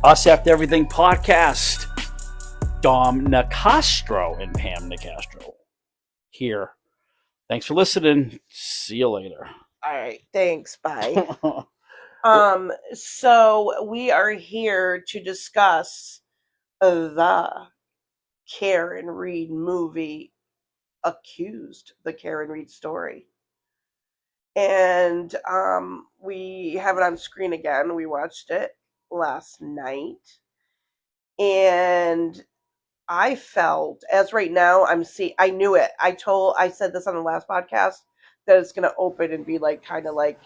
Us After Everything podcast. Dom Nicastro and Pam Nicastro here. Thanks for listening. See you later. All right. Thanks. Bye. So we are here to discuss the Karen Reed movie, Accused, the Karen Reed story. And we have it on screen again. We watched it last night. And I felt, as right now, I knew it. I said this on the last podcast, that it's going to open and be like, kind of like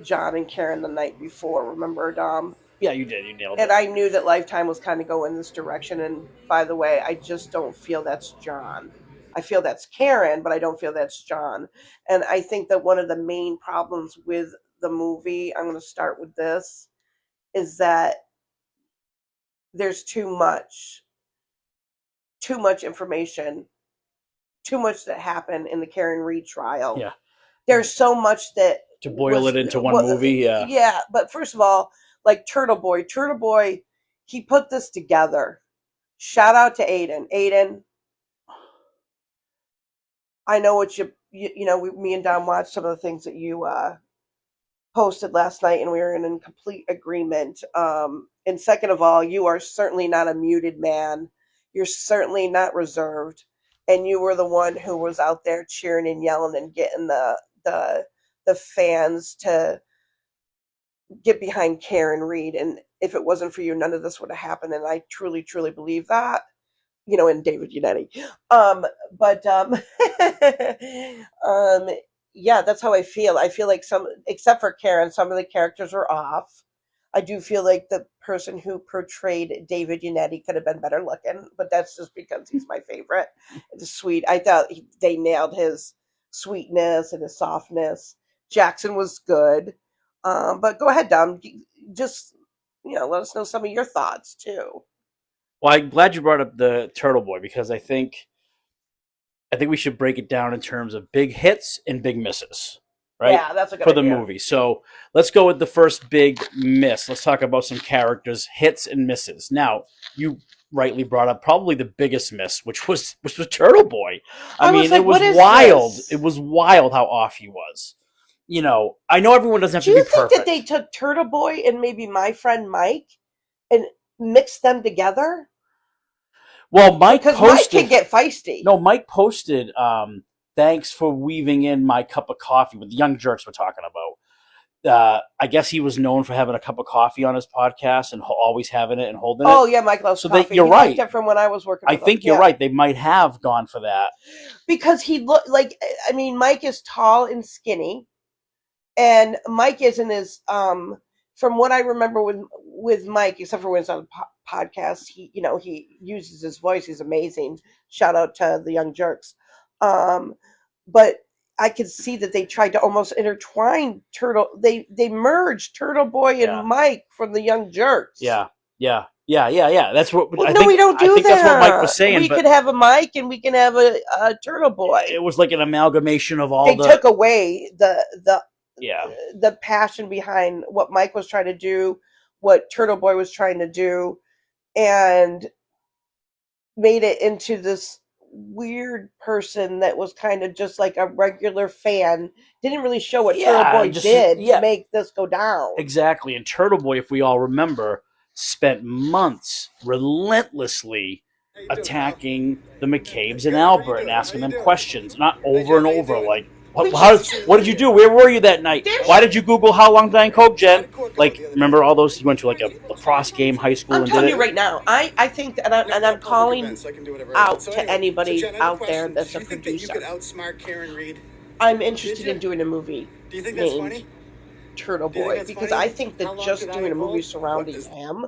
John and Karen the night before. Remember, Dom? Yeah, you did. You nailed it. And I knew that Lifetime was kind of going this direction. And by the way, I just don't feel that's John. I feel that's Karen, but I don't feel that's John. And I think that one of the main problems with the movie, I'm going to start with this, is that there's too much information, too much that happened in the Karen Reed trial. Yeah. There's so much that to boil it into one movie. Yeah. Yeah. But first of all, like Turtleboy, he put this together. Shout out to Aiden. Aiden, I know what me and Don watched some of the things that you posted last night, and we were in complete agreement. And second of all, you are certainly not a muted man. You're certainly not reserved. And you were the one who was out there cheering and yelling and getting the fans to get behind Karen Reed. And if it wasn't for you, none of this would have happened. And I truly, truly believe that, in David Yannetti. Yeah, that's how I feel. I feel like except for Karen, some of the characters were off. I do feel like the person who portrayed David Yannetti could have been better looking, but that's just because he's my favorite. It's sweet. I thought they nailed his sweetness and his softness. Jackson was good. But go ahead, Dom. Just, let us know some of your thoughts, too. Well, I'm glad you brought up the Turtle Boy, because I think we should break it down in terms of big hits and big misses, right? Yeah, that's a good idea. For the idea. movie. So let's go with the first big miss. Let's talk about some characters, hits and misses. Now, you rightly brought up probably the biggest miss, which was Turtle Boy. I mean, it was wild. This? It was wild how off he was. I know everyone doesn't have to be perfect. Do you think that they took Turtle Boy and maybe My Friend Mike and mixed them together? Well, Mike can get feisty. No, Mike posted, thanks for weaving in my cup of coffee, with the Young Jerks we're talking about. I guess he was known for having a cup of coffee on his podcast and always having it and holding it. Oh, yeah, Mike loves coffee. You're right. He liked it from when I was working with him. I think you're right. They might have gone for that. Because he looked like, Mike is tall and skinny. And Mike isn't as, from what I remember with Mike, except for when it's on the podcast, he uses his voice. He's amazing. Shout out to the Young Jerks. But I could see that they tried to almost intertwine They merged Turtle Boy and Mike from the Young Jerks. Yeah. That's what. Well, we don't do that. That's what Mike was saying. We could have a Mike and we can have a Turtle Boy. It was like an amalgamation of all. They took away the passion behind what Mike was trying to do, what Turtle Boy was trying to do, and made it into this weird person that was kind of just like a regular fan. Didn't really show what Turtle Boy did to make this go down. Exactly. And Turtle Boy, if we all remember, spent months relentlessly attacking the McCabe's and Albert and asking them questions, not over and over, like, what did you do? Where were you that night? Why did you Google how long did I coke, Jen? Like, remember all those? You went to like a lacrosse game, high school, and did it? I'm telling you right now, I think that, I'm calling out to anybody out there that's a producer. I'm interested in doing a movie named Turtle Boy, because I think that just doing a movie surrounding him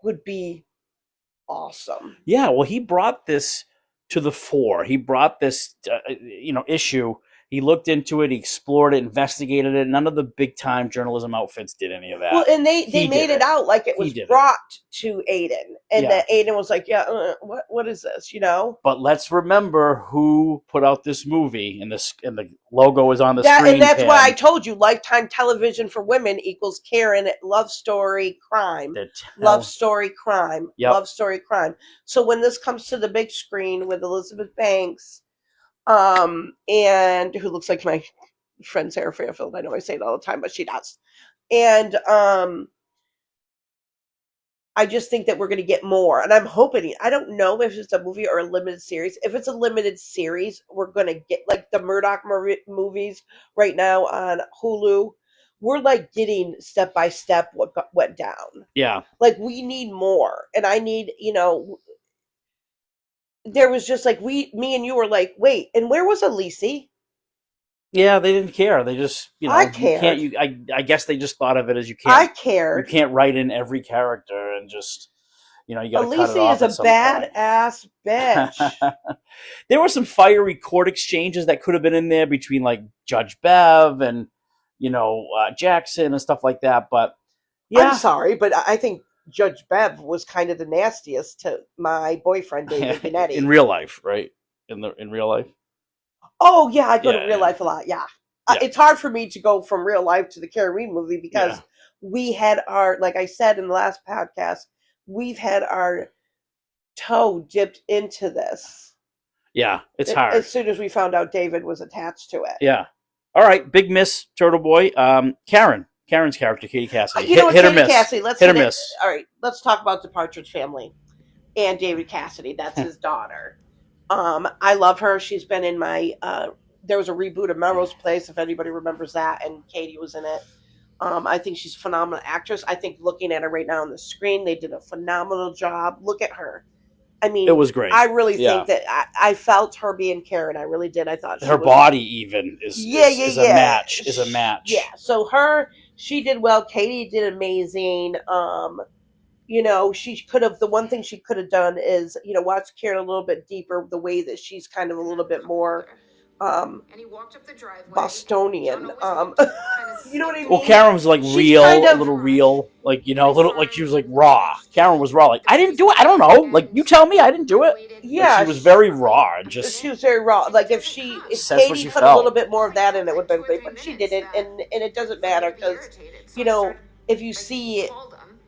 would be awesome. Yeah, well, he brought this to the fore. He brought this, issue He looked into it, he explored it, investigated it. None of the big time journalism outfits did any of that. Well, and they He made did it out like it He was did it. brought to Aiden, and Yeah. that Aiden was like, "Yeah, what is this?" You know. But let's remember who put out this movie, and the logo is on the That, screen. and that's Pam. why I told you, Lifetime Television for Women equals Karen love story crime, love story crime, Yep. love story crime. So when this comes to the big screen with Elizabeth Banks, and who looks like my friend Sarah Fairfield, I know I say it all the time, but she does, and I just think that we're going to get more, and I'm hoping. I don't know if it's a movie or a limited series. If it's a limited series, we're going to get like the Murdoch movies right now on Hulu. We're like getting step by step what went down. Yeah, like we need more, and I need, there was just like me and you were like, wait, and where was Elise? Yeah, they didn't care. They just, I you cared. can't. I guess they just thought of it as you I can't. cared. You can't write in every character and just, you got to cut it off. Elise is a badass bitch. There were some fiery court exchanges that could have been in there between like Judge Bev and Jackson and stuff like that. But yeah, I'm sorry, but I think Judge Bev was kind of the nastiest to my boyfriend David Benetti. In real life, right? In real life. Oh yeah, I go to real life a lot. Yeah. It's hard for me to go from real life to the Karen Reed movie because we had our, like I said in the last podcast, we've had our toe dipped into this. Yeah, it's hard. As soon as we found out David was attached to it. Yeah. All right, big miss, Turtle Boy. Karen's character, Katie Cassidy. Hit or miss. Cassidy, hit or miss. All right, let's talk about the Partridge Family and David Cassidy. That's his daughter. I love her. She's been in my. There was a reboot of Melrose Place, if anybody remembers that, and Katie was in it. I think she's a phenomenal actress. I think looking at her right now on the screen, they did a phenomenal job. Look at her. I mean, it was great. I really think that I felt her being Karen. I really did. I thought her body even is a match. Is a match. Yeah. So she did well. Katie did amazing. She could have. The one thing she could have done is, watch Karen a little bit deeper. The way that she's kind of a little bit more. And he walked up the driveway. Bostonian. You know what I mean? Well, Karen was like real, a little real, like a little like she was like raw. Karen was raw. Like I didn't do it. I don't know. Like you tell me, I didn't do it. Yeah, like, she was very raw. And she was very raw. Like if Katie put a little bit more of that in, it would have been great. But she didn't, and it doesn't matter because if you see it,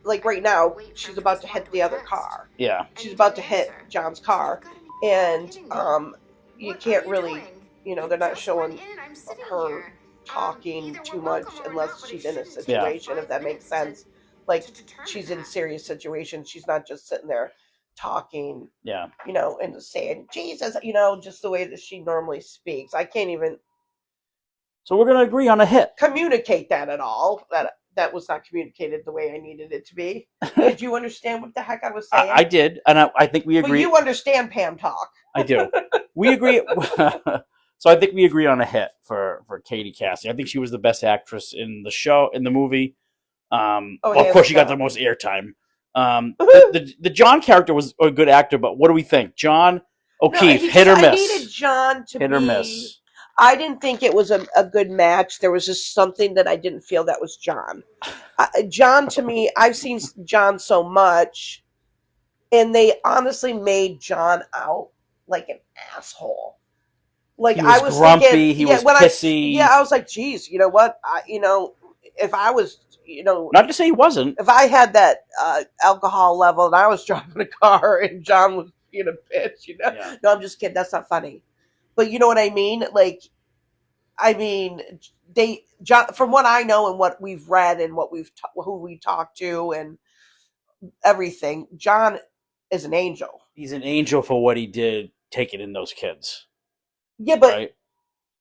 like right now, she's about to hit the other car. Yeah, she's about to hit John's car, and you can't really. They're not showing her talking too much unless she's in a situation, if that makes sense. Like, she's in serious situations. She's not just sitting there talking, and saying, Jesus, just the way that she normally speaks. I can't even... So we're going to agree on a hit. Communicate that at all. That was not communicated the way I needed it to be. Did you understand what the heck I was saying? I did, and I think we agree. But you understand Pam talk. I do. We agree... So I think we agree on a hit for Katie Cassidy. I think she was the best actress in the show, in the movie. Of course, she got the most airtime. The John character was a good actor, but what do we think? John O'Keefe, hit or miss? I needed John to hit or miss. I didn't think it was a good match. There was just something that I didn't feel that was John. John, to me, I've seen John so much, and they honestly made John out like an asshole. Like he was grumpy, thinking, he was pissy. I was like, geez, you know what? If I was, not to say he wasn't. If I had that alcohol level and I was driving a car and John was being a bitch, No, I'm just kidding. That's not funny. But you know what I mean? Like, John, from what I know and what we've read and who we talked to and everything, John is an angel. He's an angel for what he did, taking in those kids. Yeah, but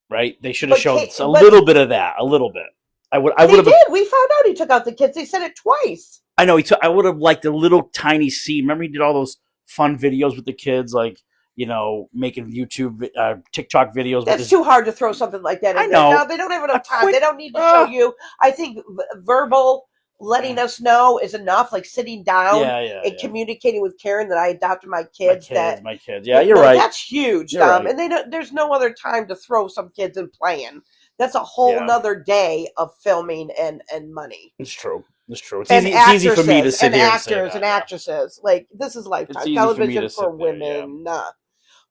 right. They should have shown a little bit of that. A little bit. I would have. We found out he took out the kids. They said it twice. I know. I would have liked a little tiny scene. Remember, he did all those fun videos with the kids, like making YouTube, TikTok videos. That's too hard to throw something like that in. I know. No, they don't have enough time. They don't need to show you. I think verbal letting us know is enough. Like sitting down and yeah. communicating with Karen that I adopted my kids. My kids. Yeah, you're no, right. That's huge, You're Dom. right. And there's no other time to throw some kids in playing. That's a whole Yeah. nother day of filming and money. It's true. It's true. And It's easy for me to sit and here and say actors that. and Yeah. actresses. Like this is It's Lifetime easy for me television to for sit there. Yeah. women. Nah.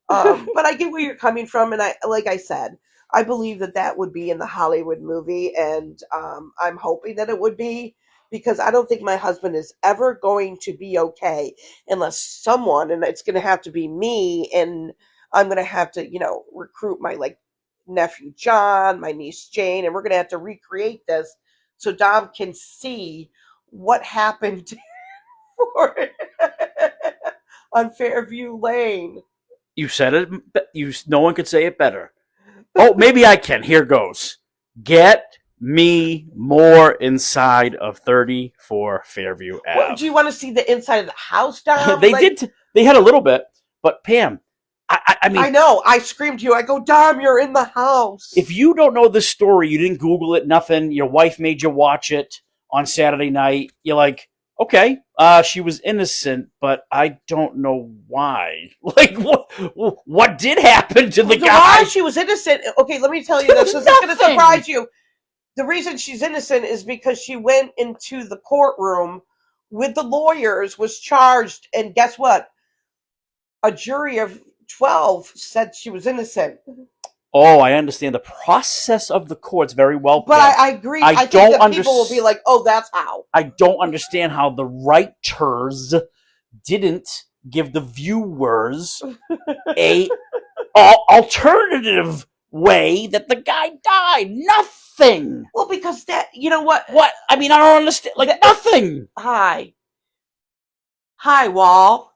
But I get where you're coming from, and like I said, I believe that would be in the Hollywood movie, and I'm hoping that it would be because I don't think my husband is ever going to be okay unless someone, and it's going to have to be me, and I'm going to have to, recruit my like nephew John, my niece Jane, and we're going to have to recreate this so Dom can see what happened for on Fairview Lane. You said it. No one could say it better. Oh, maybe I can. Here goes. Get me more inside of 34 Fairview What, do Ave. you want to see the inside of the house, Dom? They did. They had a little bit, but Pam, I mean, I know. I screamed to you. I go, Dom, you're in the house. if you don't know this story, you didn't Google it, nothing. Your wife made you watch it on Saturday night. You're like, okay, she was innocent, but I don't know why. Like, what did happen to the guy? Why she was innocent? Okay, let me tell you this. This is going to surprise you. The reason she's innocent is because she went into the courtroom with the lawyers, was charged, and guess what? A jury of 12 said she was innocent. Oh, I understand the process of the courts very well. But I agree. I think that people will be like, oh, that's how. I don't understand how the writers didn't give the viewers a alternative way that the guy died. Nothing. Well, because that, you know what? What? I mean, I don't understand. Like, nothing. Hi, Wall.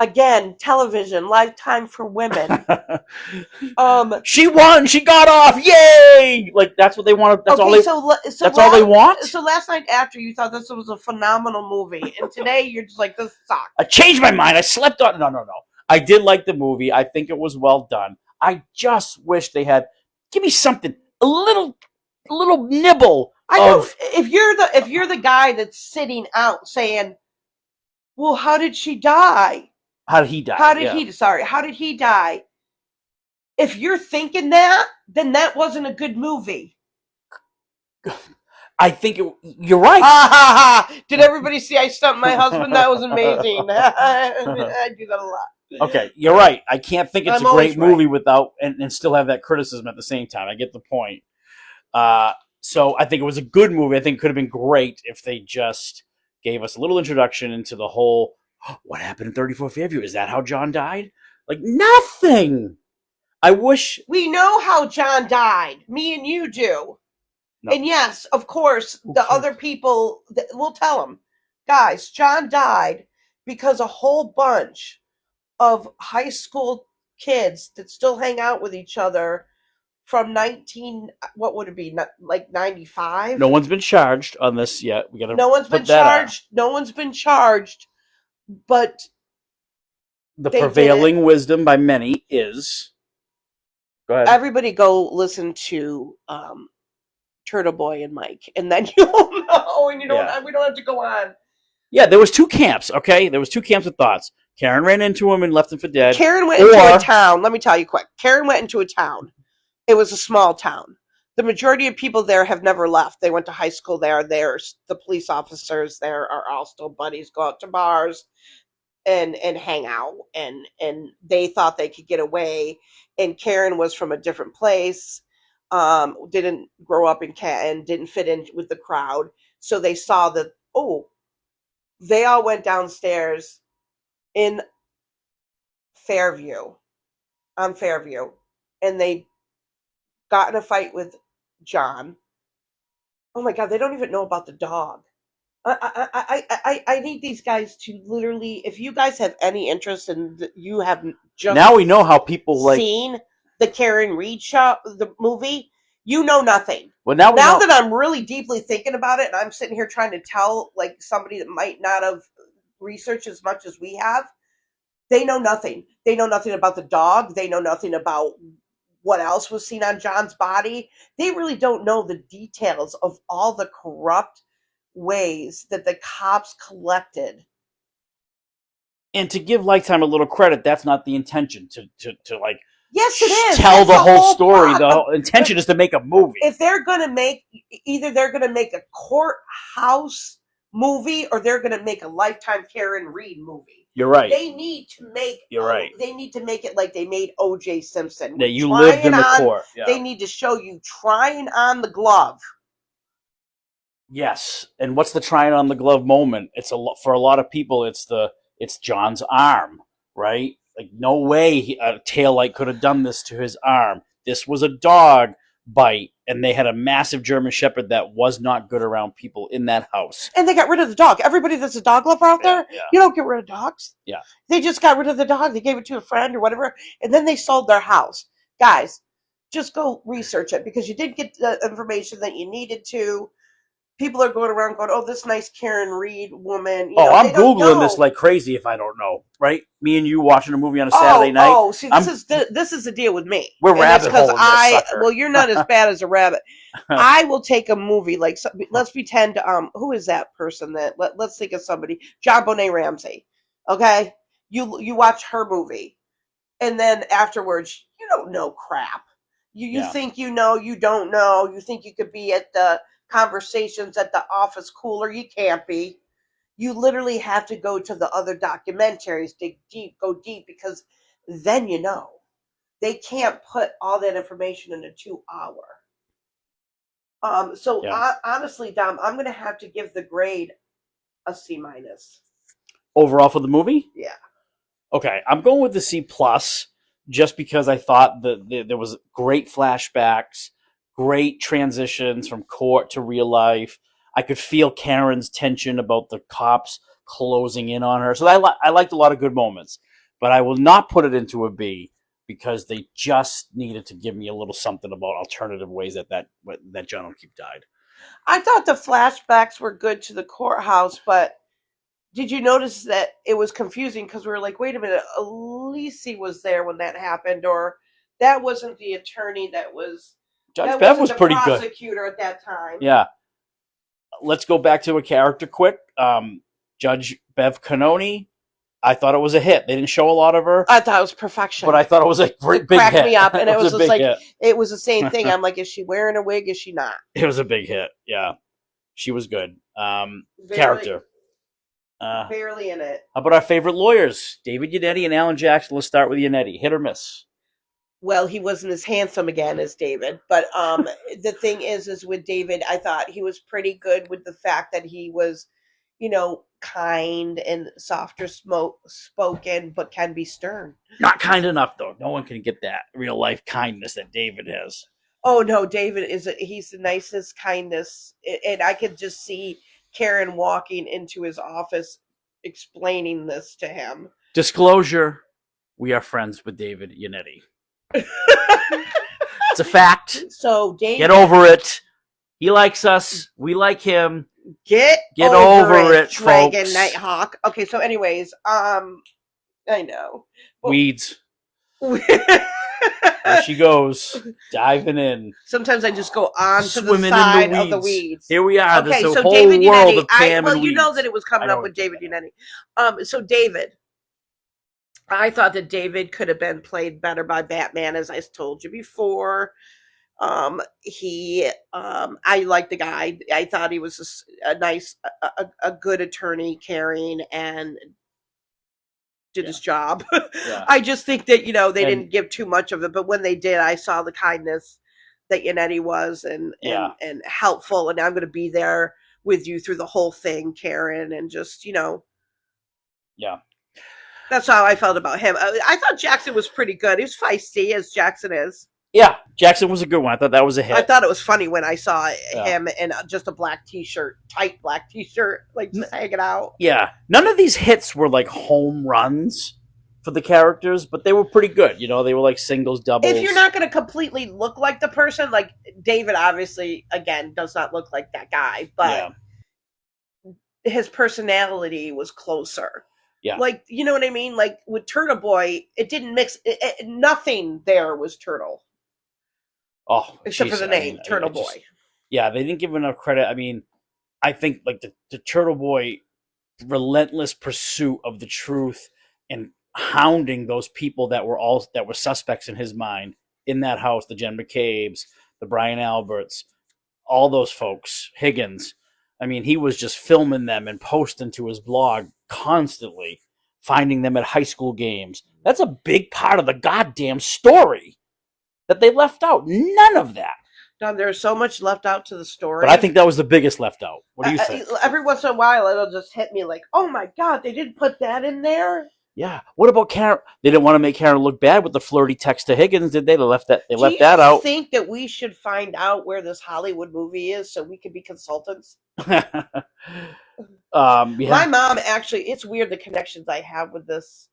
Again, television, Lifetime for women. She won. She got off. Yay! Like that's what they want. That's okay, all they. That's all they want. So last night after you thought this was a phenomenal movie, and today you're just like, this sucks. I changed my mind. I slept on. No. I did like the movie. I think it was well done. I just wish they had give me something a little nibble. I know if you're the guy that's sitting out saying, well, how did she die? How did he die? How did he die? If you're thinking that, then that wasn't a good movie. I think you're right. Did everybody see I stumped my husband? That was amazing. I do that a lot. Okay, you're right. I can't think it's I'm a great movie right. without and still have that criticism at the same time. I get the point. So I think it was a good movie. I think it could have been great if they just gave us a little introduction into the whole what happened in 34 Fairview. Is that how John died? Like nothing. I wish we know how John died. Me and you do. No. And yes, of course, the other people we'll tell them, guys. John died because a whole bunch of high school kids that still hang out with each other from what would it be, like 95? No one's been charged on this yet. We gotta. No one's been charged. No one's been charged, but the prevailing wisdom by many is. Go ahead. Everybody, go listen to Turtleboy and Mike, and then you'll know. And we don't have to go on. Yeah, there was two camps. Okay, there was two camps of thoughts. Karen ran into him and left him for dead. Karen went into a town. Let me tell you quick. Karen went into a town. It was a small town. The majority of people there have never left. They went to high school there. The police officers there are all still buddies, go out to bars and hang out. And they thought they could get away. And Karen was from a different place, didn't grow up in and didn't fit in with the crowd. So they saw that, they all went downstairs in Fairview, and they got in a fight with John. Oh my God, they don't even know about the dog. I need these guys to literally, if you guys have any interest in, you have just now we know how people seen the Karen Reed show, the movie, you know nothing. Well, now that I'm really deeply thinking about it, and I'm sitting here trying to tell like somebody that might not have researched as much as we have, they know nothing. They know nothing about the dog. They know nothing about what else was seen on John's body. They really don't know the details of all the corrupt ways that the cops collected. And to give Lifetime a little credit, that's not the intention to like Yes, it is. tell That's the whole story. plot The of- whole intention is to make a movie. if they're going to make, either they're going to make a courthouse movie or they're going to make a Lifetime Karen Reed movie. You're right. They need to make. You're right. They need to make it like they made O.J. Simpson. That you lived in the court. Yeah. They need to show you trying on the glove. Yes, and what's the trying on the glove moment? It's for a lot of people. It's John's arm, right? Like no way a taillight could have done this to his arm. This was a dog bite, and they had a massive German Shepherd that was not good around people in that house. And they got rid of the dog. Everybody that's a dog lover out there, you don't get rid of dogs. Yeah. They just got rid of the dog. They gave it to a friend or whatever, and then they sold their house. Guys, just go research it because you did get the information that you needed to. People are going around going, "Oh, this nice Karen Reed woman." You know, I'm Googling this like crazy if I don't know, right? Me and you watching a movie on a Saturday night. Oh, see, this is the deal with me. We're rabbit holing this sucker. Well, you're not as bad as a rabbit. I will take a movie like, let's pretend, who is that person that, let's think of somebody, John Bonet Ramsey. Okay? You watch her movie, and then afterwards, you don't know crap. You think you know, you don't know. You think you could be at the conversations at the office cooler. You can't be. You literally have to go to the other documentaries, dig deep, go deep, because then you know. They can't put all that information in a 2-hour. Honestly, Dom, I'm going to have to give the grade a C-. Overall for the movie? Yeah. Okay, I'm going with the C+, just because I thought that there was great flashbacks, great transitions from court to real life. I could feel Karen's tension about the cops closing in on her. So I liked a lot of good moments. But I will not put it into a B because they just needed to give me a little something about alternative ways that John O'Keefe died. I thought the flashbacks were good to the courthouse, but did you notice that it was confusing because we were like, wait a minute, Lisi was there when that happened, or that wasn't the attorney that was... Judge Bev was pretty good. Prosecutor at that time. Yeah. Let's go back to a character quick. Judge Bev Canoni, I thought it was a hit. They didn't show a lot of her. I thought it was perfection. But I thought it was a big hit. It cracked me up, and it was just like, hit. It was the same thing. I'm like, is she wearing a wig? Is she not? It was a big hit, yeah. She was good. Character. Barely in it. How about our favorite lawyers? David Yannetti and Alan Jackson. Let's start with Yannetti. Hit or miss? Well, he wasn't as handsome again as David, but the thing is with David, I thought he was pretty good with the fact that he was, kind and softer spoken, but can be stern. Not kind enough, though. No one can get that real life kindness that David has. Oh no, David he's the nicest kindness, and I could just see Karen walking into his office explaining this to him. Disclosure: we are friends with David Yannetti. It's a fact. So David, get over it. He likes us. We like him. Get over it, Dragon folks. Nighthawk. Okay, so anyways, I know. Weeds. There she goes, diving in. Sometimes I just go on to the side of the weeds. Here we are. Okay, this so whole David world Yannetti. of Pam and you weeds. know that it was coming up with David Yannetti. So David, I thought that David could have been played better by Batman, as I told you before. I liked the guy. I thought he was a nice, a good attorney, caring, and did his job. Yeah. I just think that, they didn't give too much of it, but when they did, I saw the kindness that Yannetti was and helpful, and I'm going to be there with you through the whole thing, Karen, and just, Yeah. That's how I felt about him. I thought Jackson was pretty good. He was feisty, as Jackson is. Yeah, Jackson was a good one. I thought that was a hit. I thought it was funny when I saw him in just a black T-shirt, tight black T-shirt, like just hanging out. Yeah. None of these hits were like home runs for the characters, but they were pretty good. They were like singles, doubles. If you're not going to completely look like the person, like David obviously, again, does not look like that guy, but his personality was closer. Yeah. Like, you know what I mean? Like with Turtle Boy, it didn't mix. Nothing there was Turtle. Oh, except for the name, Turtle Boy. They didn't give enough credit. I mean, I think like the Turtle Boy relentless pursuit of the truth and hounding those people that were suspects in his mind in that house, the Jen McCabe's, the Brian Alberts, all those folks, Higgins. I mean, he was just filming them and posting to his blog constantly, finding them at high school games. That's a big part of the goddamn story that they left out. None of that. Don, there's so much left out to the story. But I think that was the biggest left out. What do you think? Every once in a while, it'll just hit me like, oh my God, they didn't put that in there? Yeah. What about Karen? They didn't want to make Karen look bad with the flirty text to Higgins, did they? They left that out. Do you think that we should find out where this Hollywood movie is so we could be consultants? Yeah. My mom actually, it's weird the connections I have with this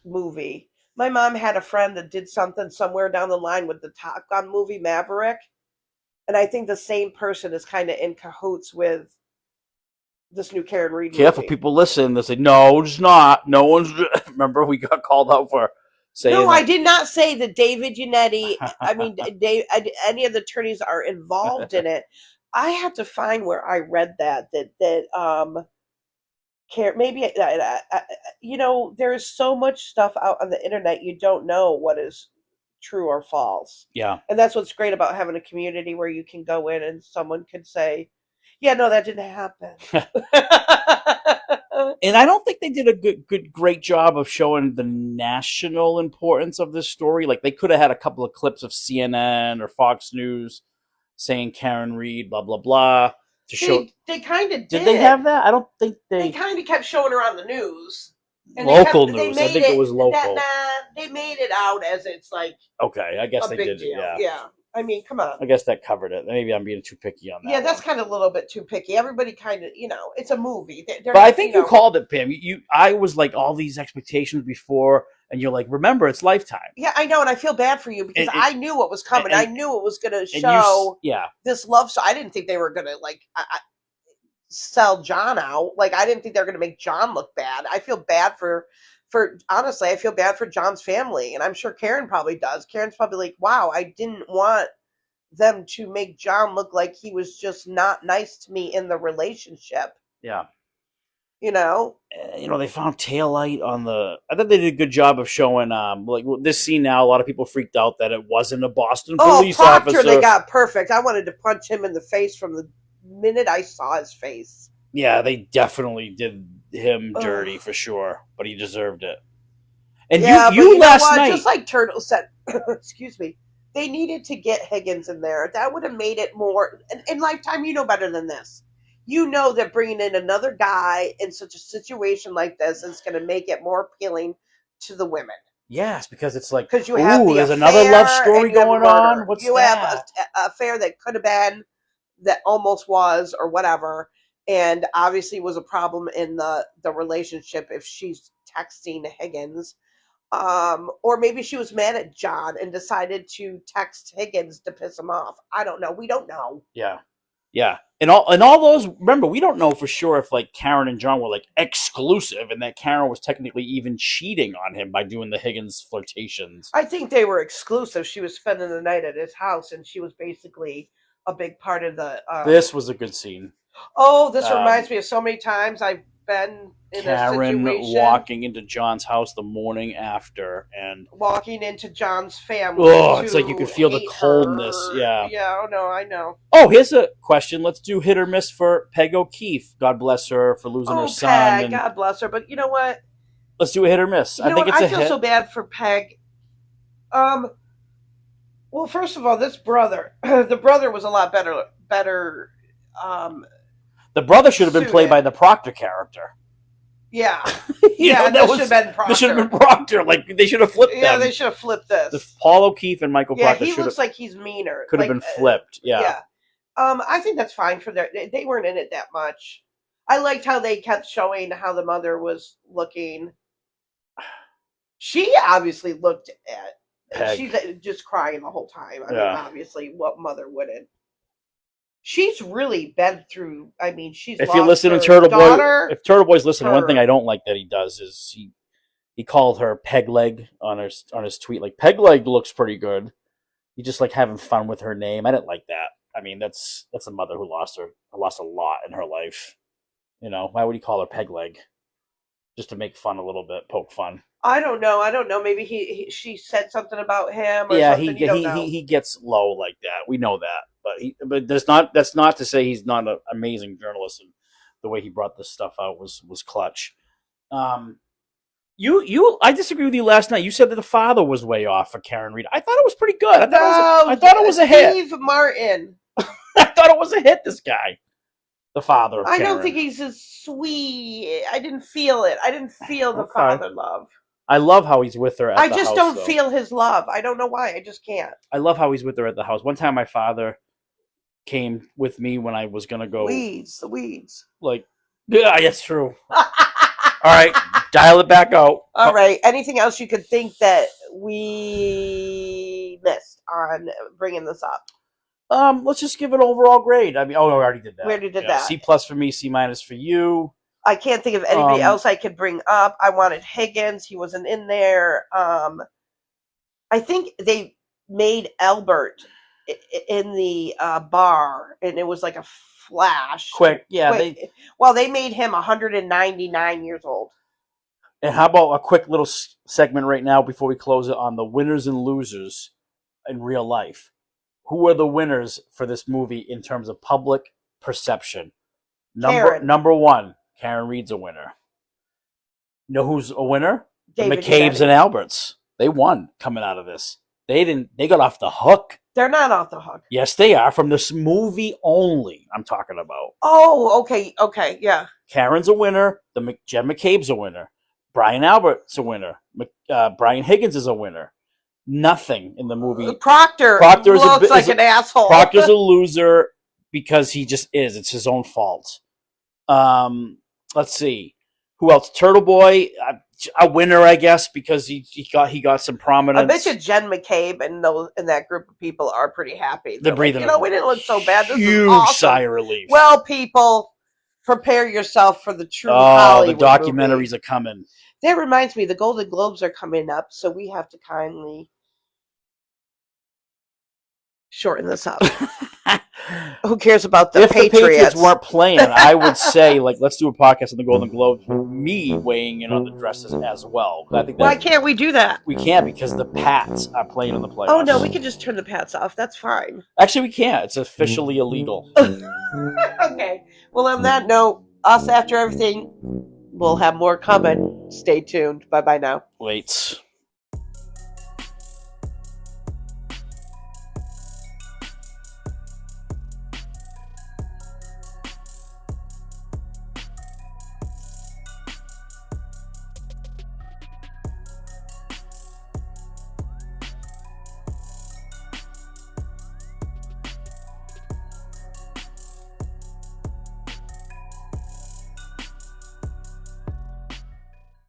movie. My mom had a friend that did something somewhere down the line with the Top Gun movie Maverick. And I think the same person is kind of in cahoots with this new Karen Reed movie. Careful, people listen. They say, no, it's not. No one's... Remember, we got called out for saying No, that. I did not say that David Yannetti, any of the attorneys are involved in it. I have to find where I read that maybe there is so much stuff out on the internet you don't know what is true or false. Yeah. And that's what's great about having a community where you can go in and someone could say, yeah, no, that didn't happen. And I don't think they did a great job of showing the national importance of this story. Like, they could have had a couple of clips of CNN or Fox News saying Karen Reed, blah, blah, blah. They kind of did. Did they have that? I don't think They kind of kept showing her on the news. And local news. I think it was local. They made it out as it's like okay. I guess a they big did. Deal. Yeah. Yeah. I mean, come on. I guess that covered it. Maybe I'm being too picky on that. Yeah, that's kind of a little bit too picky. Everybody kind of, it's a movie. But I think you called it, Pam. I was like all these expectations before, and you're like, remember, it's Lifetime. Yeah, I know, and I feel bad for you because I knew what was coming. I knew it was going to show this love story. I didn't think they were going to sell John out. Like, I didn't think they were going to make John look bad. I feel bad honestly, I feel bad for John's family, and I'm sure Karen probably does. Karen's probably like, wow, I didn't want them to make John look like he was just not nice to me in the relationship. Yeah. They found taillight on I think they did a good job of showing, this scene now, a lot of people freaked out that it wasn't a Boston police officer. They got perfect. I wanted to punch him in the face from the minute I saw his face. Yeah, they definitely did him dirty for sure, but he deserved it. And you last night, just like Turtle said, excuse me, they needed to get Higgins in there. That would have made it more. In Lifetime, you know better than this. You know that bringing in another guy in such a situation like this is going to make it more appealing to the women. Yes, because it's like, you have there's another love story going on. What's you that? have an affair that could have been, that almost was, or whatever, and obviously was a problem in the relationship if she's texting Higgins. Or maybe she was mad at John and decided to text Higgins to piss him off. I don't know. We don't know. Yeah. Yeah. And all those, remember, we don't know for sure if like Karen and John were like exclusive and that Karen was technically even cheating on him by doing the Higgins flirtations. I think they were exclusive. She was spending the night at his house and she was basically a big part of the... this was a good scene. Oh, this reminds me of so many times I've been in Karen a situation. walking into John's house the morning after and walking into John's family. Oh, it's like you could feel the coldness. Her. Yeah. Yeah, oh no, I know. Oh, here's a question. Let's do hit or miss for Peg O'Keefe. God bless her for losing her son. Peg, God bless her. But you know what? Let's do a hit or miss. I feel so bad for Peg. Well, first of all, this brother, the brother was a lot better. The brother should have been played by the Proctor character. Yeah. That should have been Proctor. This should have been Proctor. Like, they should have flipped them. Yeah, they should have flipped this. Paul O'Keefe and Michael Proctor. Yeah, he looks like he's meaner. Could have been flipped. Yeah. Yeah. I think that's fine for they weren't in it that much. I liked how they kept showing how the mother was looking. She obviously looked at Peg. She's just crying the whole time. I mean, obviously, what mother wouldn't? She's really been through. I mean, she's. If you listen to Turtleboy, if Turtleboy's listening, one thing I don't like that he does is he called her Peg Leg on his tweet. Like, Peg Leg looks pretty good. He just like having fun with her name. I didn't like that. I mean, that's a mother who lost a lot in her life. You know, why would he call her peg leg? Just to make fun a little bit, poke fun. I don't know. Maybe she said something about him or Yeah, something. You don't know. he gets low like that. We know that, but that's not to say he's not an amazing journalist. And the way he brought this stuff out was clutch. I disagree with you last night. You said that the father was way off for Karen Reed. I thought it was pretty good. I thought it was a hit. Steve Martin. I thought it was a hit. This guy, the father of I Karen. don't think he's as sweet. I didn't feel it. I didn't feel the father love. I love how he's with her at the house. I just don't feel his love. I don't know why. I just can't. I love how he's with her at the house. One time my father came with me when I was going to go. The weeds. Like, yeah, that's true. All right, dial it back out. All right. Anything else you could think that we missed on bringing this up? Let's just give it an overall grade. I mean, we already did that. We already did that. C+ for me, C- for you. I can't think of anybody else I could bring up. I wanted Higgins. He wasn't in there. I think they made Albert in the bar, and it was like a flash. Quick, yeah. They made him 199 years old. And how about a quick little segment right now before we close it on the winners and losers in real life? Who are the winners for this movie in terms of public perception? Number one, Karen Reed's a winner. You know who's a winner? David the McCabe's and Alberts. They won coming out of this. They got off the hook. They're not off the hook. Yes, they are. From this movie only, I'm talking about. Oh, okay, yeah. Karen's a winner. Jen McCabe's a winner. Brian Albert's a winner. Brian Higgins is a winner. Nothing in the movie. Proctor looks like an asshole. Proctor's a loser because he just is. It's his own fault. Let's see. Who else? Turtleboy, a winner, I guess, because he got some prominence. I bet you Jen McCabe and that group of people are pretty happy. They're breathing. We didn't look so bad. This huge is awesome. Sigh of relief. Well, people, prepare yourself for the true Hollywood the documentaries movie. are coming. That reminds me, the Golden Globes are coming up, so we have to kindly shorten this up. Who cares about the Patriots? If the Patriots weren't playing, I would say, let's do a podcast on the Golden Globes with me weighing in on the dresses as well. I think why can't we do that? We can't because the Pats are playing in the playoffs. Oh, no, we can just turn the Pats off. That's fine. Actually, we can't. It's officially illegal. Okay. Well, on that note, us after everything, we'll have more coming. Stay tuned. Bye-bye now. Wait.